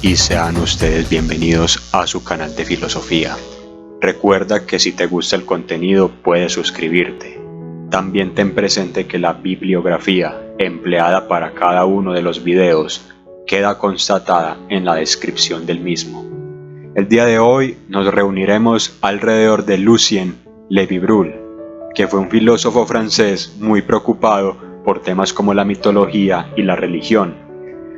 y sean ustedes bienvenidos a su canal de filosofía. Recuerda que si te gusta el contenido puedes suscribirte. También ten presente que la bibliografía empleada para cada uno de los videos queda constatada en la descripción del mismo. El día de hoy nos reuniremos alrededor de Lucien Levy-Bruhl, que fue un filósofo francés muy preocupado por temas como la mitología y la religión.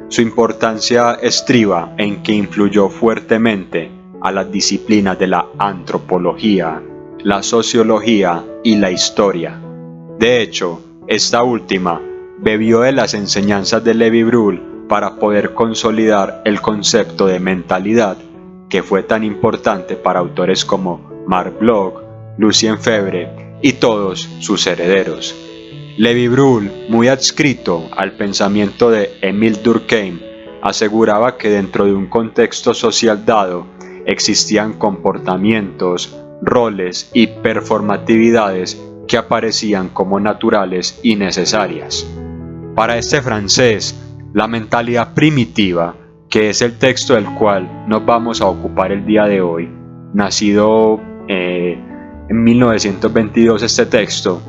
Su importancia estriba en que influyó fuertemente a las disciplinas de la antropología, la sociología y la historia. De hecho, esta última bebió de las enseñanzas de Levy-Bruhl para poder consolidar el concepto de mentalidad, que fue tan importante para autores como Marc Bloch, Lucien Febvre y todos sus herederos. Levy-Bruhl, muy adscrito al pensamiento de Émile Durkheim, aseguraba que dentro de un contexto social dado existían comportamientos, roles y performatividades que aparecían como naturales y necesarias. Para este francés, la mentalidad primitiva, que es el texto del cual nos vamos a ocupar el día de hoy, nacido en 1922 este texto,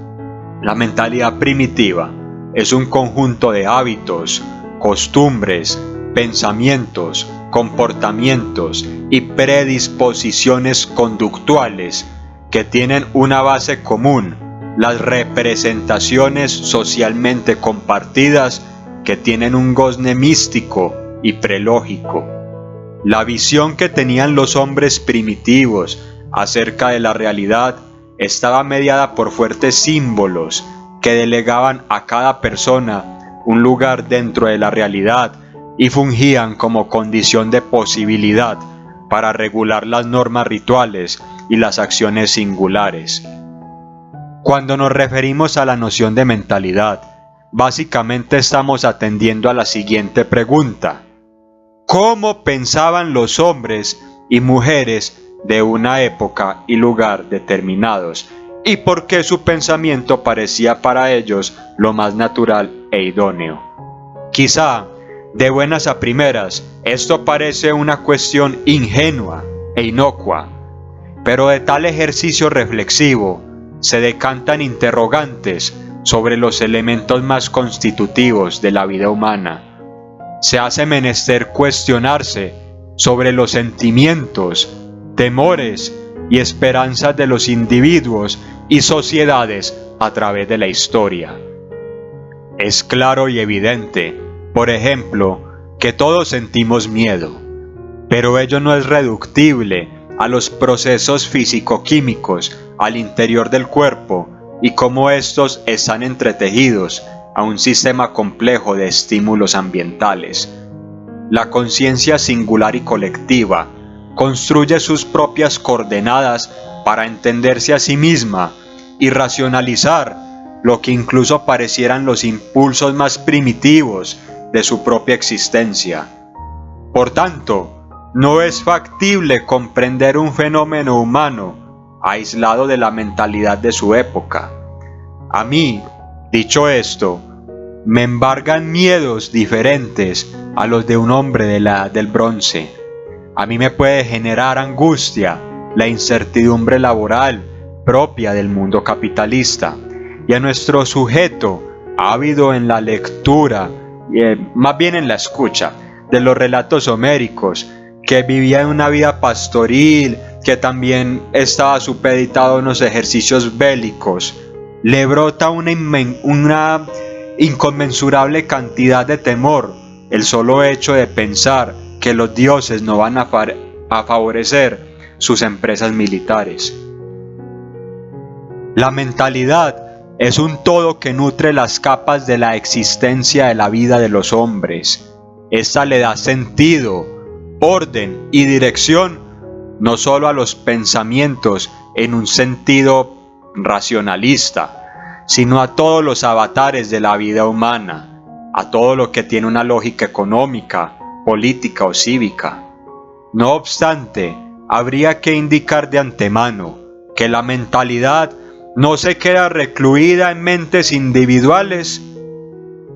la mentalidad primitiva es un conjunto de hábitos, costumbres, pensamientos, comportamientos y predisposiciones conductuales que tienen una base común, las representaciones socialmente compartidas que tienen un gozne místico y prelógico. La visión que tenían los hombres primitivos acerca de la realidad estaba mediada por fuertes símbolos que delegaban a cada persona un lugar dentro de la realidad y fungían como condición de posibilidad para regular las normas rituales y las acciones singulares. Cuando nos referimos a la noción de mentalidad, básicamente estamos atendiendo a la siguiente pregunta: ¿cómo pensaban los hombres y mujeres de una época y lugar determinados, y por qué su pensamiento parecía para ellos lo más natural e idóneo? Quizá, de buenas a primeras, esto parece una cuestión ingenua e inocua, pero de tal ejercicio reflexivo se decantan interrogantes sobre los elementos más constitutivos de la vida humana. Se hace menester cuestionarse sobre los sentimientos, temores y esperanzas de los individuos y sociedades a través de la historia. Es claro y evidente, por ejemplo, que todos sentimos miedo, pero ello no es reductible a los procesos físico-químicos al interior del cuerpo y cómo estos están entretejidos a un sistema complejo de estímulos ambientales. La conciencia singular y colectiva construye sus propias coordenadas para entenderse a sí misma y racionalizar lo que incluso parecieran los impulsos más primitivos de su propia existencia. Por tanto, no es factible comprender un fenómeno humano aislado de la mentalidad de su época. A mí, dicho esto, me embargan miedos diferentes a los de un hombre de la Edad del Bronce. A mí me puede generar angustia la incertidumbre laboral propia del mundo capitalista, y a nuestro sujeto, ávido en la lectura, más bien en la escucha, de los relatos homéricos, que vivía en una vida pastoril, que también estaba supeditado a unos ejercicios bélicos, le brota una inconmensurable cantidad de temor el solo hecho de pensar que los dioses no van a favorecer sus empresas militares. La mentalidad es un todo que nutre las capas de la existencia de la vida de los hombres. Esta le da sentido, orden y dirección no solo a los pensamientos en un sentido racionalista, sino a todos los avatares de la vida humana, a todo lo que tiene una lógica económica, política o cívica. No obstante, habría que indicar de antemano que la mentalidad no se queda recluida en mentes individuales,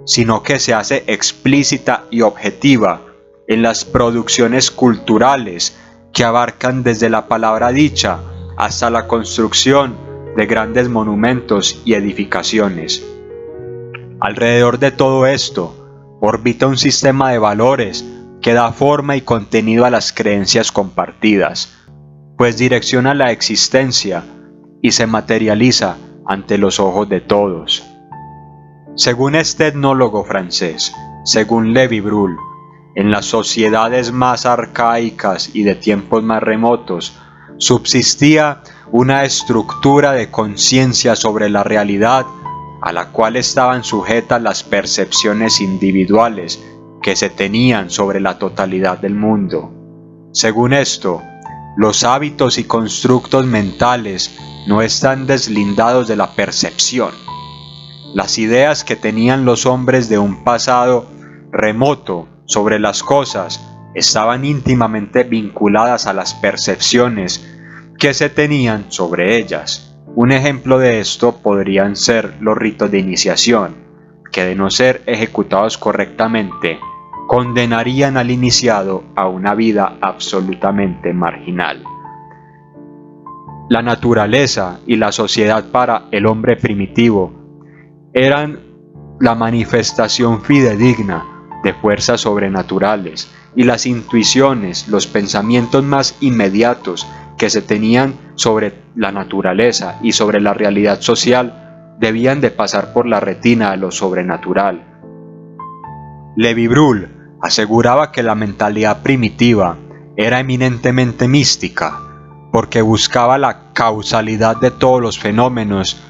sino que se hace explícita y objetiva en las producciones culturales que abarcan desde la palabra dicha hasta la construcción de grandes monumentos y edificaciones. Alrededor de todo esto orbita un sistema de valores que da forma y contenido a las creencias compartidas, pues direcciona la existencia y se materializa ante los ojos de todos. Según este etnólogo francés, según Lévi-Brul, en las sociedades más arcaicas y de tiempos más remotos, subsistía una estructura de conciencia sobre la realidad a la cual estaban sujetas las percepciones individuales que se tenían sobre la totalidad del mundo. Según esto, los hábitos y constructos mentales no están deslindados de la percepción. Las ideas que tenían los hombres de un pasado remoto sobre las cosas estaban íntimamente vinculadas a las percepciones que se tenían sobre ellas. Un ejemplo de esto podrían ser los ritos de iniciación, que de no ser ejecutados correctamente, condenarían al iniciado a una vida absolutamente marginal. La naturaleza y la sociedad para el hombre primitivo eran la manifestación fidedigna de fuerzas sobrenaturales, y las intuiciones, los pensamientos más inmediatos que se tenían sobre la naturaleza y sobre la realidad social debían de pasar por la retina de lo sobrenatural. Lévi-Brul aseguraba que la mentalidad primitiva era eminentemente mística, porque buscaba la causalidad de todos los fenómenos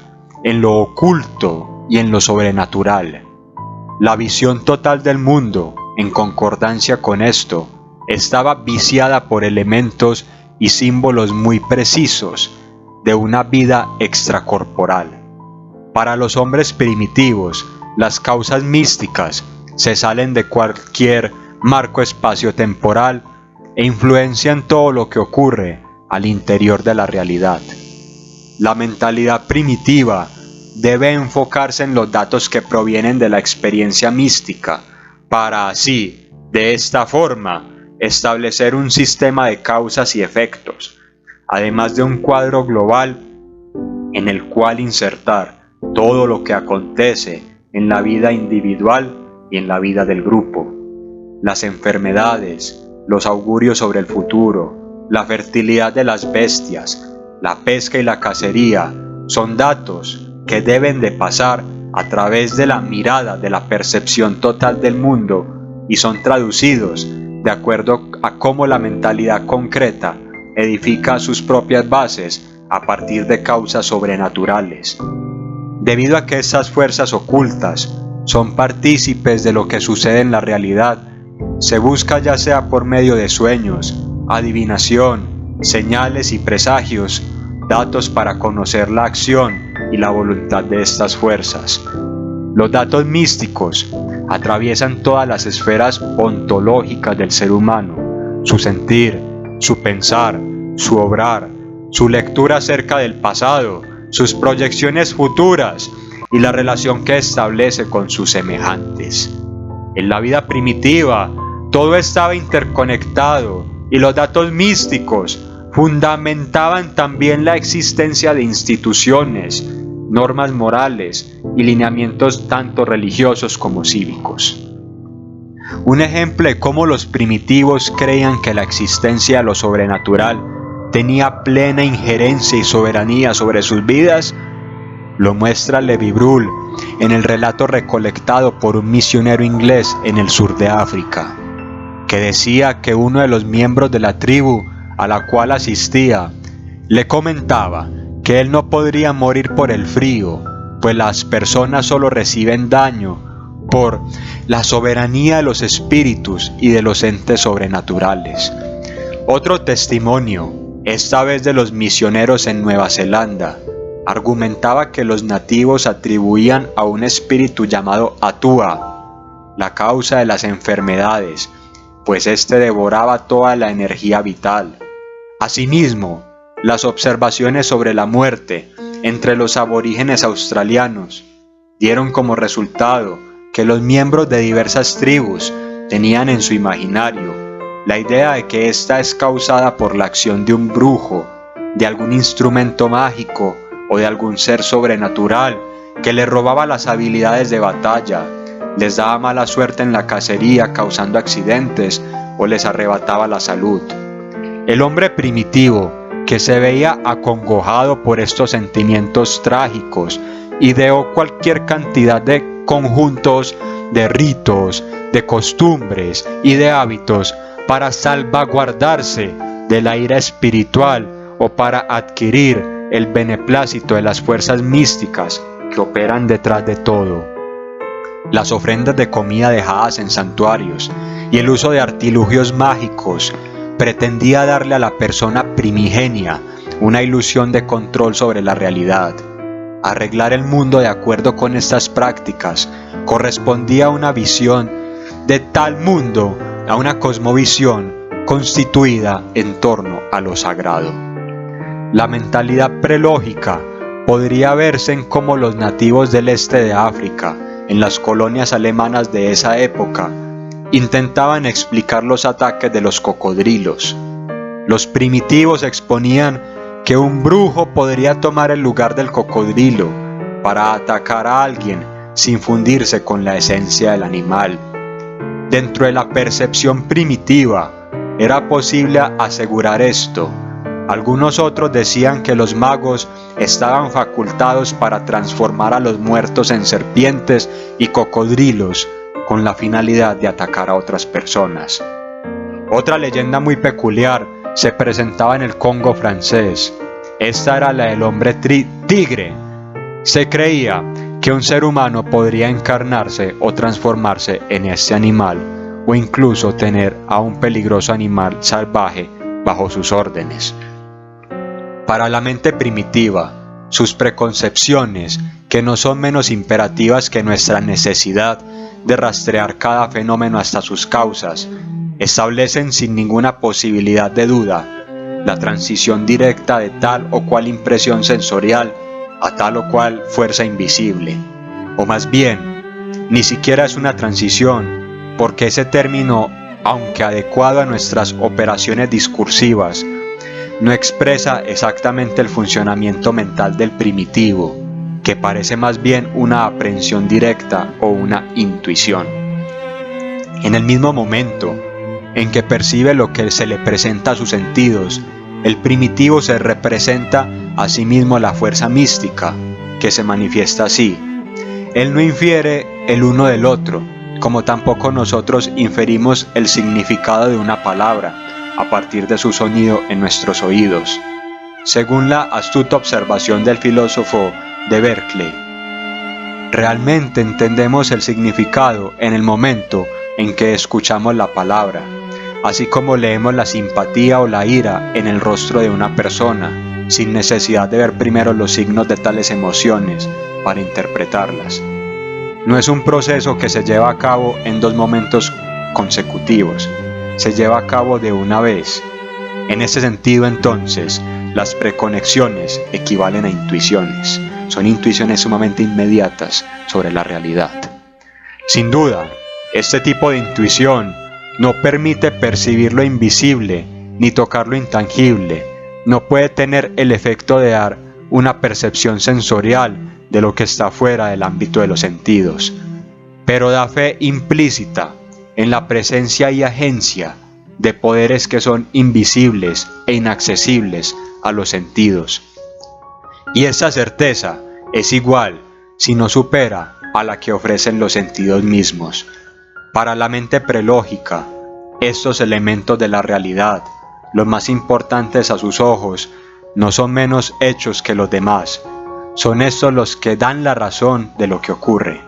en lo oculto y en lo sobrenatural. La visión total del mundo, en concordancia con esto, estaba viciada por elementos y símbolos muy precisos de una vida extracorporal. Para los hombres primitivos, las causas místicas se salen de cualquier marco espacio-temporal e influencian todo lo que ocurre al interior de la realidad. La mentalidad primitiva debe enfocarse en los datos que provienen de la experiencia mística, para así, de esta forma, establecer un sistema de causas y efectos, además de un cuadro global en el cual insertar todo lo que acontece en la vida individual y en la vida del grupo. Las enfermedades, los augurios sobre el futuro, la fertilidad de las bestias, la pesca y la cacería son datos que deben de pasar a través de la mirada de la percepción total del mundo y son traducidos de acuerdo a cómo la mentalidad concreta edifica sus propias bases a partir de causas sobrenaturales. Debido a que estas fuerzas ocultas son partícipes de lo que sucede en la realidad, se busca ya sea por medio de sueños, adivinación, señales y presagios, datos para conocer la acción y la voluntad de estas fuerzas. Los datos místicos atraviesan todas las esferas ontológicas del ser humano, su sentir, su pensar, su obrar, su lectura acerca del pasado, sus proyecciones futuras y la relación que establece con sus semejantes. En la vida primitiva, todo estaba interconectado y los datos místicos fundamentaban también la existencia de instituciones, normas morales y lineamientos tanto religiosos como cívicos. Un ejemplo de cómo los primitivos creían que la existencia de lo sobrenatural tenía plena injerencia y soberanía sobre sus vidas lo muestra Lévi-Brul en el relato recolectado por un misionero inglés en el sur de África, que decía que uno de los miembros de la tribu a la cual asistía le comentaba que él no podría morir por el frío, pues las personas solo reciben daño por la soberanía de los espíritus y de los entes sobrenaturales. Otro testimonio, esta vez de los misioneros en Nueva Zelanda, argumentaba que los nativos atribuían a un espíritu llamado Atua la causa de las enfermedades, pues éste devoraba toda la energía vital. Asimismo, las observaciones sobre la muerte entre los aborígenes australianos dieron como resultado que los miembros de diversas tribus tenían en su imaginario la idea de que ésta es causada por la acción de un brujo, de algún instrumento mágico o de algún ser sobrenatural que les robaba las habilidades de batalla, les daba mala suerte en la cacería causando accidentes o les arrebataba la salud. El hombre primitivo, que se veía acongojado por estos sentimientos trágicos, ideó cualquier cantidad de conjuntos de ritos, de costumbres y de hábitos para salvaguardarse de la ira espiritual o para adquirir el beneplácito de las fuerzas místicas que operan detrás de todo. Las ofrendas de comida dejadas en santuarios y el uso de artilugios mágicos pretendía darle a la persona primigenia una ilusión de control sobre la realidad. Arreglar el mundo de acuerdo con estas prácticas correspondía a una visión de tal mundo, a una cosmovisión constituida en torno a lo sagrado. La mentalidad prelógica podría verse en cómo los nativos del este de África, en las colonias alemanas de esa época, intentaban explicar los ataques de los cocodrilos. Los primitivos exponían que un brujo podría tomar el lugar del cocodrilo para atacar a alguien sin fundirse con la esencia del animal. Dentro de la percepción primitiva era posible asegurar esto. Algunos otros decían que los magos estaban facultados para transformar a los muertos en serpientes y cocodrilos con la finalidad de atacar a otras personas. Otra leyenda muy peculiar se presentaba en el Congo francés. Esta era la del hombre tigre. Se creía que un ser humano podría encarnarse o transformarse en este animal, o incluso tener a un peligroso animal salvaje bajo sus órdenes. Para la mente primitiva, sus preconcepciones, que no son menos imperativas que nuestra necesidad de rastrear cada fenómeno hasta sus causas, establecen sin ninguna posibilidad de duda la transición directa de tal o cual impresión sensorial a tal o cual fuerza invisible. O más bien, ni siquiera es una transición, porque ese término, aunque adecuado a nuestras operaciones discursivas, no expresa exactamente el funcionamiento mental del primitivo, que parece más bien una aprehensión directa o una intuición. En el mismo momento en que percibe lo que se le presenta a sus sentidos, el primitivo se representa a sí mismo la fuerza mística, que se manifiesta así. Él no infiere el uno del otro, como tampoco nosotros inferimos el significado de una palabra a partir de su sonido en nuestros oídos. Según la astuta observación del filósofo de Berkeley, realmente entendemos el significado en el momento en que escuchamos la palabra, así como leemos la simpatía o la ira en el rostro de una persona, sin necesidad de ver primero los signos de tales emociones para interpretarlas. No es un proceso que se lleva a cabo en dos momentos consecutivos, se lleva a cabo de una vez. En ese sentido, entonces, las preconexiones equivalen a intuiciones. Son intuiciones sumamente inmediatas sobre la realidad. Sin duda, este tipo de intuición no permite percibir lo invisible ni tocar lo intangible. No puede tener el efecto de dar una percepción sensorial de lo que está fuera del ámbito de los sentidos, pero da fe implícita en la presencia y agencia de poderes que son invisibles e inaccesibles a los sentidos. Y esa certeza es igual, si no supera, a la que ofrecen los sentidos mismos. Para la mente prelógica, estos elementos de la realidad, los más importantes a sus ojos, no son menos hechos que los demás. Son estos los que dan la razón de lo que ocurre.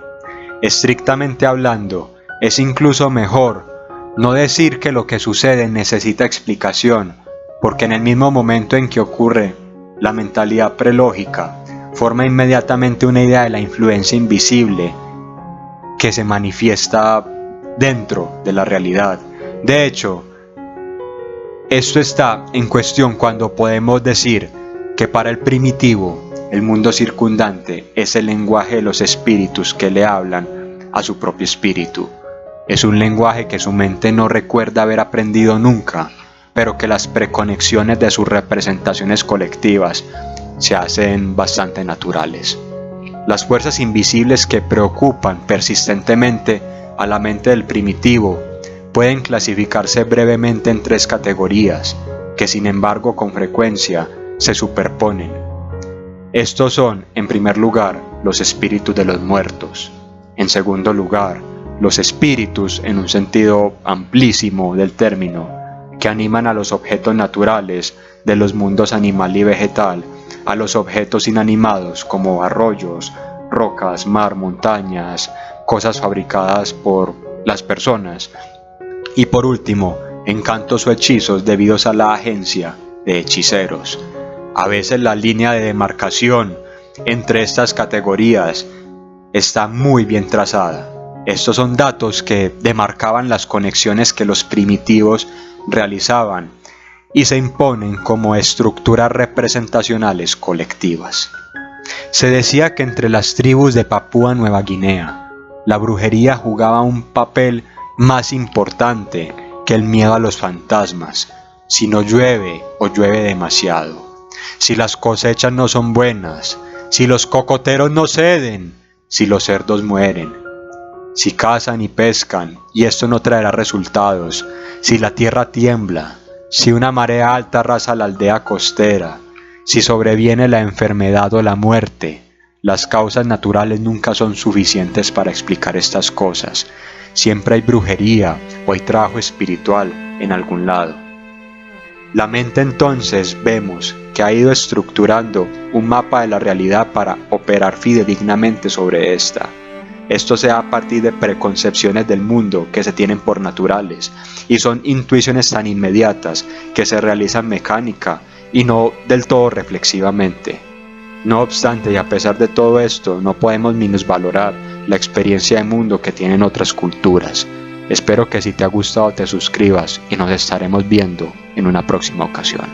Estrictamente hablando, es incluso mejor no decir que lo que sucede necesita explicación, porque en el mismo momento en que ocurre, la mentalidad prelógica forma inmediatamente una idea de la influencia invisible que se manifiesta dentro de la realidad. De hecho, esto está en cuestión cuando podemos decir que para el primitivo, el mundo circundante es el lenguaje de los espíritus que le hablan a su propio espíritu. Es un lenguaje que su mente no recuerda haber aprendido nunca, pero que las preconexiones de sus representaciones colectivas se hacen bastante naturales. Las fuerzas invisibles que preocupan persistentemente a la mente del primitivo pueden clasificarse brevemente en 3 categorías, que sin embargo con frecuencia se superponen. Estos son, en primer lugar, los espíritus de los muertos. En segundo lugar, los espíritus, en un sentido amplísimo del término, que animan a los objetos naturales de los mundos animal y vegetal, a los objetos inanimados como arroyos, rocas, mar, montañas, cosas fabricadas por las personas. Y por último, encantos o hechizos debidos a la agencia de hechiceros. A veces la línea de demarcación entre estas categorías está muy bien trazada. Estos son datos que demarcaban las conexiones que los primitivos realizaban y se imponen como estructuras representacionales colectivas. Se decía que entre las tribus de Papúa Nueva Guinea, la brujería jugaba un papel más importante que el miedo a los fantasmas. Si no llueve o llueve demasiado, si las cosechas no son buenas, si los cocoteros no ceden, si los cerdos mueren, si cazan y pescan y esto no traerá resultados, si la tierra tiembla, si una marea alta arrasa la aldea costera, si sobreviene la enfermedad o la muerte. Las causas naturales nunca son suficientes para explicar estas cosas. Siempre hay brujería o hay trabajo espiritual en algún lado. La mente entonces vemos que ha ido estructurando un mapa de la realidad para operar fidedignamente sobre esta. Esto se da a partir de preconcepciones del mundo que se tienen por naturales y son intuiciones tan inmediatas que se realizan mecánica y no del todo reflexivamente. No obstante, y a pesar de todo esto, no podemos minusvalorar la experiencia de mundo que tienen otras culturas. Espero que si te ha gustado te suscribas y nos estaremos viendo en una próxima ocasión.